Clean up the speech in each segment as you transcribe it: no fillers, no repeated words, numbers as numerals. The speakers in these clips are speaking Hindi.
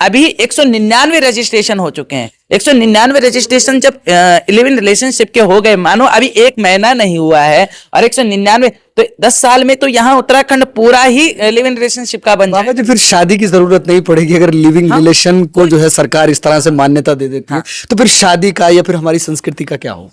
अभी 199 रजिस्ट्रेशन हो चुके हैं। 199 रजिस्ट्रेशन जब लिव इन रिलेशनशिप के हो गए, मानो अभी 1 महीना नहीं हुआ है और 199, तो 10 साल में तो यहाँ उत्तराखंड पूरा ही लिव इन रिलेशनशिप का बन बाबा जी फिर शादी की जरूरत नहीं पड़ेगी अगर लिविंग रिलेशन को जो है सरकार इस तरह से मान्यता दे देती है, तो फिर शादी का या फिर हमारी संस्कृति का क्या हो?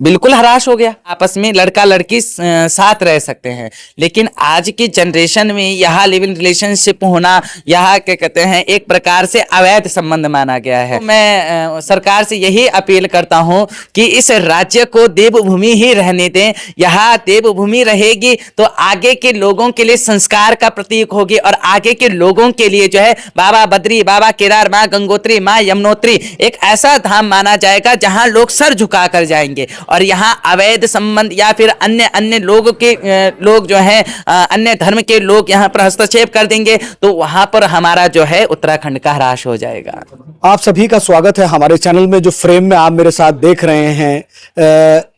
बिल्कुल हराश हो गया। आपस में लड़का लड़की साथ रह सकते हैं, लेकिन आज की जनरेशन में यहाँ लिव इन रिलेशनशिप होना, यहाँ क्या कहते हैं, एक प्रकार से अवैध संबंध माना गया है। मैं सरकार से यही अपील करता हूँ कि इस राज्य को देवभूमि ही रहने दें। यहाँ देवभूमि रहेगी तो आगे के लोगों के लिए संस्कार का प्रतीक होगी और आगे के लोगों के लिए जो है बाबा बद्री, बाबा केदार, माँ गंगोत्री, माँ यमुनोत्री एक ऐसा धाम माना जाएगा जहां लोग सर झुका कर जाएंगे। और यहां अवैध संबंध या फिर अन्य अन्य लोग जो हैं, अन्य धर्म के लोग यहां पर हस्तक्षेप कर देंगे तो वहां पर हमारा जो है उत्तराखंड का ह्रास हो जाएगा। आप सभी का स्वागत है हमारे चैनल में। जो फ्रेम में आप मेरे साथ देख रहे हैं,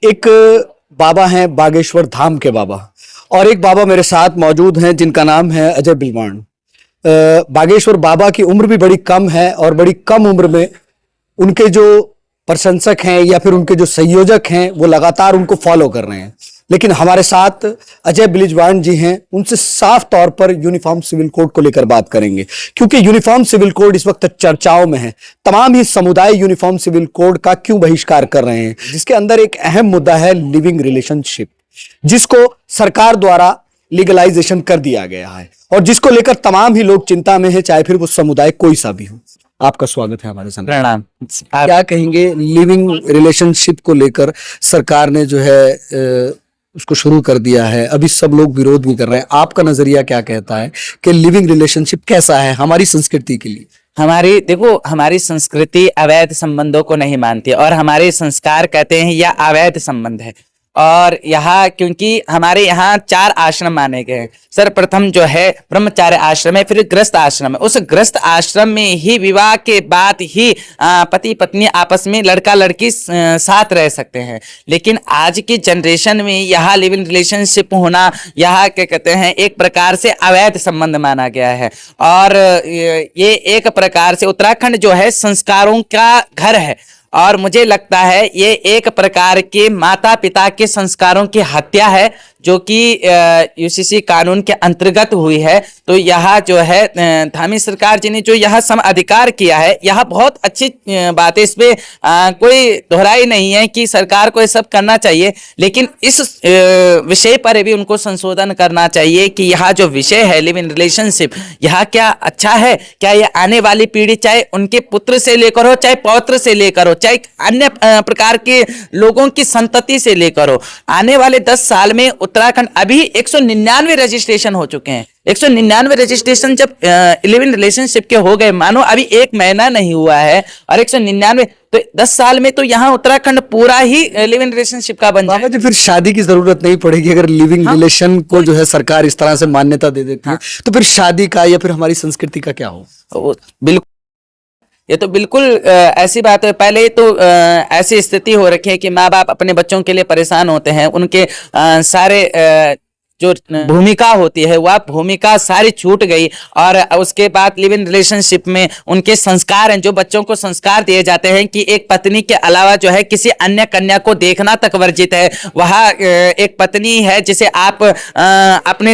एक बाबा हैं बागेश्वर धाम के बाबा, और एक बाबा मेरे साथ मौजूद हैं जिनका नाम है अजय बिलवाण। बागेश्वर बाबा की उम्र भी बड़ी कम है और बड़ी कम उम्र में उनके जो प्रशंसक हैं या फिर उनके जो संयोजक हैं वो लगातार उनको फॉलो कर रहे हैं। लेकिन हमारे साथ अजय बिलवाण जी हैं, उनसे साफ तौर पर यूनिफॉर्म सिविल कोड को लेकर बात करेंगे, क्योंकि यूनिफॉर्म सिविल कोड इस वक्त चर्चाओं में है। तमाम ही समुदाय यूनिफॉर्म सिविल कोड का क्यों बहिष्कार कर रहे हैं, जिसके अंदर एक अहम मुद्दा है लिविंग रिलेशनशिप, जिसको सरकार द्वारा लीगलाइजेशन कर दिया गया है और जिसको लेकर तमाम ही लोग चिंता में है, चाहे फिर वो समुदाय कोई सा भी हो। आपका स्वागत है हमारे साथ। प्रणाम। क्या कहेंगे लिविंग रिलेशनशिप को लेकर? सरकार ने जो है उसको शुरू कर दिया है, अभी सब लोग विरोध भी कर रहे हैं। आपका नजरिया क्या कहता है कि लिविंग रिलेशनशिप कैसा है हमारी संस्कृति के लिए? हमारी संस्कृति अवैध संबंधों को नहीं मानती और हमारे संस्कार कहते हैं यह अवैध संबंध है। और यहाँ क्योंकि हमारे यहाँ 4 आश्रम माने गए हैं। सर्वप्रथम जो है ब्रह्मचार्य आश्रम है, फिर गृहस्थ आश्रम है। उस गृहस्थ आश्रम में ही विवाह के बाद ही पति पत्नी आपस में लड़का लड़की साथ रह सकते हैं। लेकिन आज की जनरेशन में यहाँ लिव इन रिलेशनशिप होना, यहाँ क्या कहते हैं, एक प्रकार से अवैध संबंध माना गया है। और ये एक प्रकार से उत्तराखंड जो है संस्कारों का घर है और मुझे लगता है ये एक प्रकार के माता पिता के संस्कारों की हत्या है, जो कि यूसीसी कानून के अंतर्गत हुई है। तो यह जो है धामी सरकार जी ने जो यह सम अधिकार किया है, यह बहुत अच्छी बात है। इस पे कोई दोहराई नहीं है कि सरकार को ये सब करना चाहिए, लेकिन इस विषय पर भी उनको संशोधन करना चाहिए कि यह जो विषय है लिव इन रिलेशनशिप, यह क्या अच्छा है? क्या ये आने वाली पीढ़ी, चाहे उनके पुत्र से लेकर हो, चाहे पौत्र से लेकर हो, चाहे अन्य प्रकार के लोगों की संतति से लेकर हो, आने वाले 10 साल में उत्तराखंड अभी 199 रजिस्ट्रेशन हो चुके हैं। 199 रजिस्ट्रेशन जब लिव इन रिलेशनशिप के हो गए, मानो अभी 1 महीना नहीं हुआ है और 199, तो 10 साल में तो यहाँ उत्तराखंड पूरा ही लिव इन रिलेशनशिप का बन जाएगा। जी फिर शादी की जरूरत नहीं पड़ेगी अगर लिविंग रिलेशन को जो है सरकार इस तरह से मान्यता दे देती है, तो फिर शादी का या फिर हमारी संस्कृति का क्या हो? बिल्कुल, ये तो बिल्कुल ऐसी बात है। पहले तो ऐसी स्थिति हो रखी है कि माँ बाप अपने बच्चों के लिए परेशान होते हैं, उनके सारे जो भूमिका होती है वह भूमिका सारी छूट गई और उसके बाद लिव इन रिलेशनशिप में उनके संस्कार हैं, जो बच्चों को संस्कार दिए जाते हैं कि एक पत्नी के अलावा जो है किसी अन्य कन्या को देखना तक वर्जित है। वह एक पत्नी है जिसे आप अपने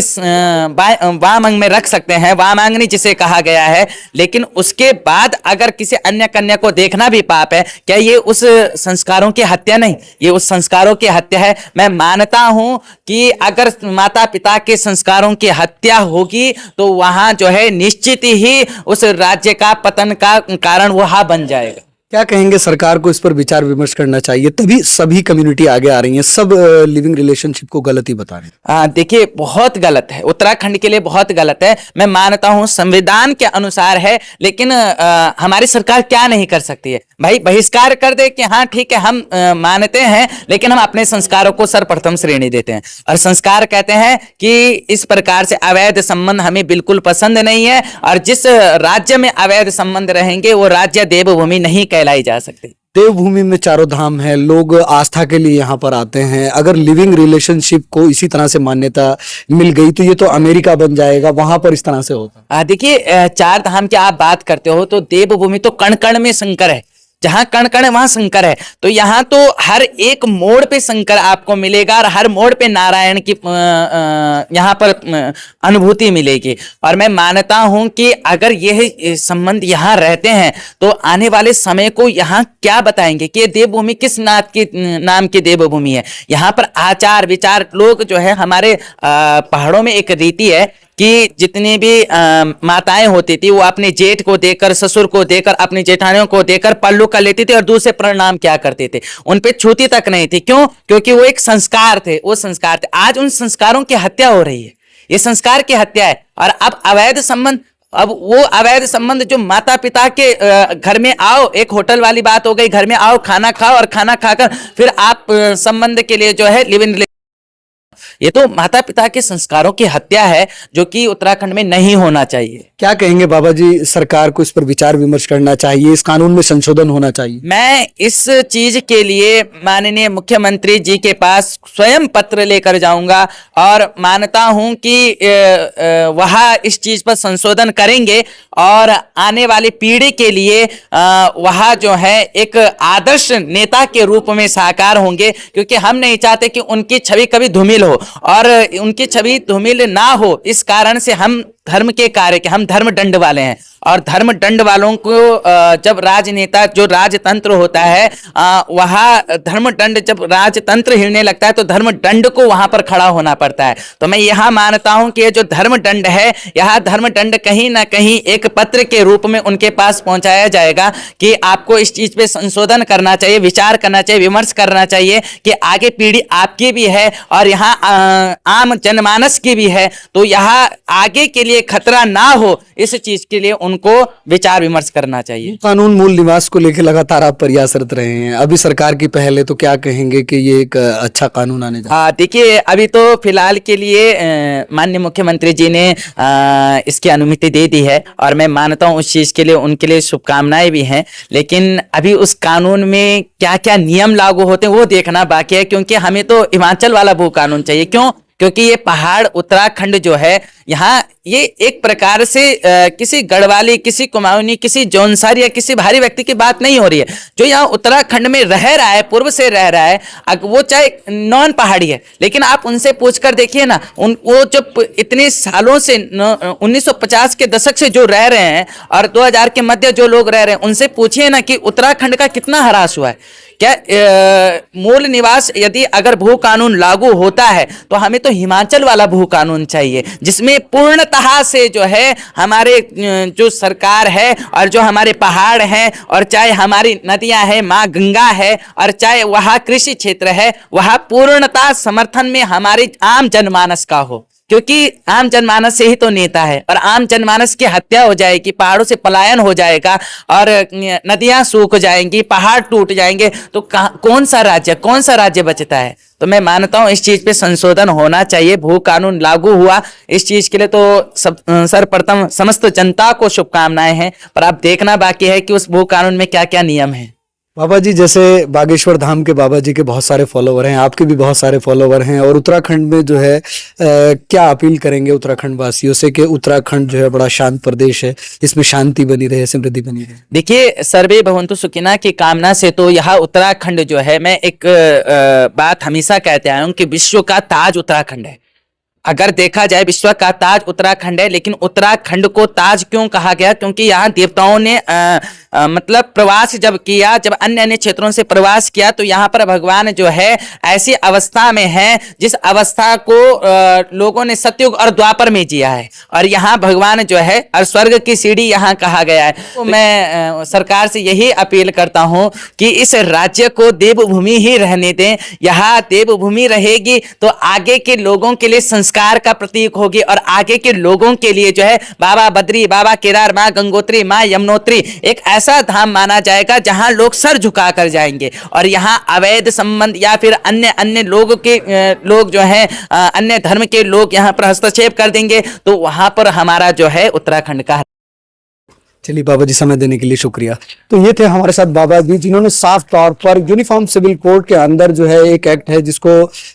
वामांग में रख सकते हैं, वामांगनी जिसे कहा गया है। लेकिन उसके बाद अगर किसी अन्य कन्या को देखना भी पाप है, क्या ये उस संस्कारों की हत्या नहीं? ये उस संस्कारों की हत्या है। मैं मानता हूं कि अगर माता पिता के संस्कारों की हत्या होगी तो वहां जो है निश्चित ही उस राज्य का पतन का कारण वह बन जाएगा। क्या कहेंगे सरकार को इस पर विचार विमर्श करना चाहिए? तभी सभी कम्युनिटी आगे आ रही है, सब लिविंग रिलेशनशिप को गलत ही बता रहे हैं। देखिए बहुत गलत है, उत्तराखंड के लिए बहुत गलत है। मैं मानता हूं संविधान के अनुसार है, लेकिन हमारी सरकार क्या नहीं कर सकती है भाई? बहिष्कार कर दे कि हाँ ठीक है हम मानते हैं, लेकिन हम अपने संस्कारों को सर्वप्रथम श्रेणी देते हैं और संस्कार कहते हैं कि इस प्रकार से अवैध संबंध हमें बिल्कुल पसंद नहीं है और जिस राज्य में अवैध संबंध रहेंगे वो राज्य देवभूमि नहीं कहलाई जा सकती। देवभूमि में चारों धाम है, लोग आस्था के लिए यहाँ पर आते हैं। अगर लिविंग रिलेशनशिप को इसी तरह से मान्यता मिल गई तो ये तो अमेरिका बन जाएगा, वहां पर इस तरह से होता। देखिए, चार धाम की आप बात करते हो तो देवभूमि तो कण कण में शंकर है, जहां कण कण है वहां शंकर है। तो यहाँ तो हर एक मोड़ पे शंकर आपको मिलेगा और हर मोड़ पे नारायण की यहाँ पर अनुभूति मिलेगी। और मैं मानता हूं कि अगर यह संबंध यहाँ रहते हैं तो आने वाले समय को यहाँ क्या बताएंगे कि ये देवभूमि किस नाथ की नाम की देवभूमि है। यहाँ पर आचार विचार लोग जो है, हमारे पहाड़ों में एक रीति है कि जितनी भी माताएं होती थी वो अपने जेठ को देकर, ससुर को देकर, अपनी जेठानियों को देकर पल्लू कर लेती थी और दूसरे प्रणाम क्या करते थे, उन पे छूती तक नहीं थी। क्यों? क्योंकि वो एक संस्कार थे, वो संस्कार थे। आज उन संस्कारों की हत्या हो रही है, ये संस्कार की हत्या है। और अब अवैध संबंध, अब वो अवैध संबंध जो माता पिता के घर में आओ, एक होटल वाली बात हो गई, घर में आओ, खाना खाओ और खाना खाकर फिर आप संबंध के लिए जो है लिव इन, ये तो माता पिता के संस्कारों की हत्या है, जो कि उत्तराखंड में नहीं होना चाहिए। क्या कहेंगे बाबा जी, सरकार को इस पर विचार विमर्श करना चाहिए, इस कानून में संशोधन होना चाहिए? मैं इस चीज के लिए माननीय मुख्यमंत्री जी के पास स्वयं पत्र लेकर जाऊंगा और मानता हूं कि वह इस चीज पर संशोधन करेंगे और आने वाली पीढ़ी के लिए वह जो है एक आदर्श नेता के रूप में साकार होंगे। क्योंकि हम नहीं चाहते कि उनकी छवि कभी धूमिल हो, और उनकी छवि धूमिल ना हो, इस कारण से हम धर्म के कार्य के, हम धर्म दंड वाले हैं। और धर्म दंड वालों को जब राजनेता, जो राजतंत्र होता है, वह धर्म दंड, जब राजतंत्र हिलने लगता है तो धर्म दंड को वहां पर खड़ा होना पड़ता है। तो मैं यह मानता हूं कि ये जो धर्म दंड है, यह धर्म दंड कहीं ना कहीं एक पत्र के रूप में उनके पास पहुंचाया जाएगा कि आपको इस चीज पे संशोधन करना चाहिए, विचार करना चाहिए, विमर्श करना चाहिए कि आगे पीढ़ी आपकी भी है और यहाँ आम जनमानस की भी है। तो यहाँ आगे के लिए खतरा ना हो, इस चीज के लिए उनको विचार विमर्श करना चाहिए। कानून मूल निवास को लेकर लगातार आप प्रयासरत रहे हैं, अभी सरकार की पहल है, तो क्या कहेंगे कि ये एक अच्छा कानून आने जा? देखिए, अभी तो फिलहाल के लिए माननीय मुख्यमंत्री जी ने इसकी अनुमति दे दी है और मैं मानता हूं उस चीज के लिए उनके लिए शुभकामनाएं भी हैं। लेकिन अभी उस कानून में क्या क्या नियम लागू होते हैं वो देखना बाकी है, क्योंकि हमें तो हिमाचल वाला भू कानून चाहिए। क्यों? क्योंकि ये पहाड़ उत्तराखंड जो है, यहाँ ये एक प्रकार से किसी गढ़वाली, किसी कुमाऊनी, किसी जौनसारी या किसी भारी व्यक्ति की बात नहीं हो रही है। जो यहाँ उत्तराखंड में रह रहा है, पूर्व से रह रहा है, वो चाहे नॉन पहाड़ी है, लेकिन आप उनसे पूछकर देखिए ना, वो जब इतने सालों से 1950 के दशक से जो रह रहे हैं और 2000 के मध्य जो लोग रह रहे हैं, उनसे पूछिए ना कि उत्तराखंड का कितना ह्रास हुआ है। क्या मूल निवास, यदि अगर भू कानून लागू होता है तो हमें तो हिमाचल वाला भू कानून चाहिए, जिसमें पूर्णतः से जो है हमारे जो सरकार है और जो हमारे पहाड़ हैं, और चाहे हमारी नदियां हैं, माँ गंगा है, और चाहे वह कृषि क्षेत्र है, वह पूर्णतः समर्थन में हमारे आम जनमानस का हो। क्योंकि आम जनमानस से ही तो नेता है, और आम जनमानस की हत्या हो जाएगी, पहाड़ों से पलायन हो जाएगा और नदियां सूख जाएंगी, पहाड़ टूट जाएंगे, तो कौन सा राज्य बचता है? तो मैं मानता हूं इस चीज पे संशोधन होना चाहिए। भू कानून लागू हुआ, इस चीज के लिए तो सर्वप्रथम समस्त जनता को शुभकामनाएं हैं, पर अब देखना बाकी है कि उस भू कानून में क्या क्या नियम है। बाबा जी, जैसे बागेश्वर धाम के बाबा जी के बहुत सारे फॉलोवर हैं, आपके भी बहुत सारे फॉलोवर हैं, और उत्तराखंड में जो है क्या अपील करेंगे उत्तराखंड वासियों से कि उत्तराखंड जो है बड़ा शांत प्रदेश है, इसमें शांति बनी रहे, समृद्धि बनी रहे? देखिए, सर्वे भवन्तु सुखिनः की कामना से तो यह उत्तराखंड जो है, मैं एक बात हमेशा कहते आया हूं कि विश्व का ताज उत्तराखंड है। अगर देखा जाए विश्व का ताज उत्तराखंड है, लेकिन उत्तराखंड को ताज क्यों कहा गया? क्योंकि यहाँ देवताओं ने मतलब प्रवास जब किया, जब अन्य अन्य क्षेत्रों से प्रवास किया, तो यहाँ पर भगवान जो है ऐसी अवस्था में है जिस अवस्था को लोगों ने सतयुग और द्वापर में जिया है, और यहाँ भगवान जो है और स्वर्ग की सीढ़ी यहाँ कहा गया है। तो मैं सरकार से यही अपील करता हूँ कि इस राज्य को देवभूमि ही रहने दें। यहाँ देवभूमि रहेगी तो आगे के लोगों के लिए संस्कार का प्रतीक होगी, और आगे के लोगों के लिए जो है बाबा बद्री, बाबा केदार, माँ गंगोत्री, माँ यमुनोत्री एक ऐसा धाम माना जाएगा जहां लोग सर झुका कर जाएंगे। और यहां अवैध संबंध या फिर अन्य अन्य लोग जो हैं, अन्य धर्म के लोग यहां पर हस्तक्षेप कर देंगे, तो वहां पर हमारा जो है उत्तराखंड का चलिए बाबा जी, समय देने के लिए शुक्रिया। तो ये थे हमारे साथ बाबा जी, जिन्होंने साफ तौर पर यूनिफॉर्म सिविल कोड के अंदर जो है एक एक्ट है जिसको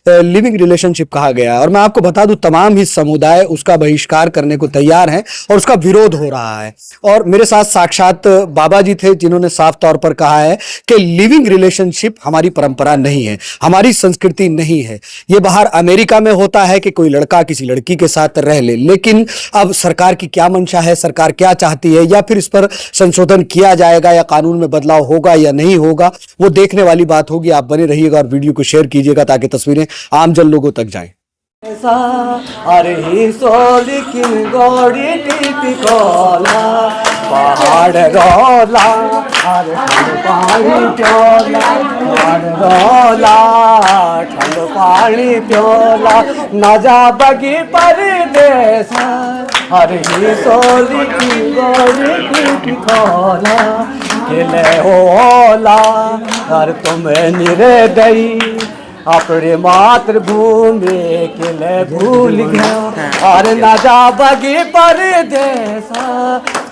लिविंग रिलेशनशिप कहा गया है, और मैं आपको बता दूं तमाम ही समुदाय उसका बहिष्कार करने को तैयार हैं और उसका विरोध हो रहा है। और मेरे साथ साक्षात बाबा जी थे जिन्होंने साफ तौर पर कहा है कि लिविंग रिलेशनशिप हमारी परंपरा नहीं है, हमारी संस्कृति नहीं है। ये बाहर अमेरिका में होता है कि कोई लड़का किसी लड़की के साथ रह ले, लेकिन अब सरकार की क्या मंशा है, सरकार क्या चाहती है, या फिर इस पर संशोधन किया जाएगा या कानून में बदलाव होगा या नहीं होगा, वो देखने वाली बात होगी। आप बने रहिएगा और वीडियो को शेयर कीजिएगा ताकि तस्वीरें आमजन लोगों तक जाएं। अरे सोलिकिन गोड़ी टीपी कोला पहाड़ रोला, अरे पानी प्योला पहाड़ रोला, ठंड पानी प्योला ना जा बगी परदेसा, अरे सोलिकिन गोड़ी टीपी कोला किले होला, अरे तुम्हें निरदई अपने मातृभूमि के लिए भूल गया, अरे न जा बगी परदेसा,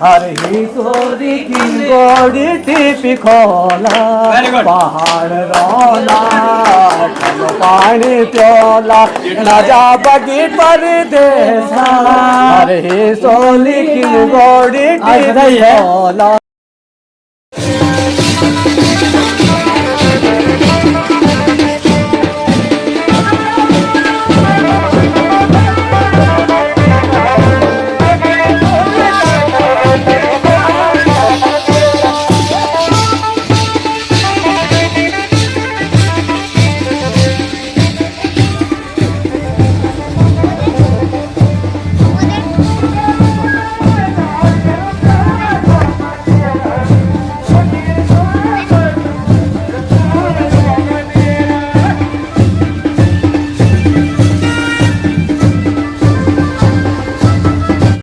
अरे ही सोरी की गोड़ी टीपी खोला पहाड़ रोला, ठंड पानी प्योला न जा बगी परदेसा, अरे ही सोरी की गोड़ी टीपी खोला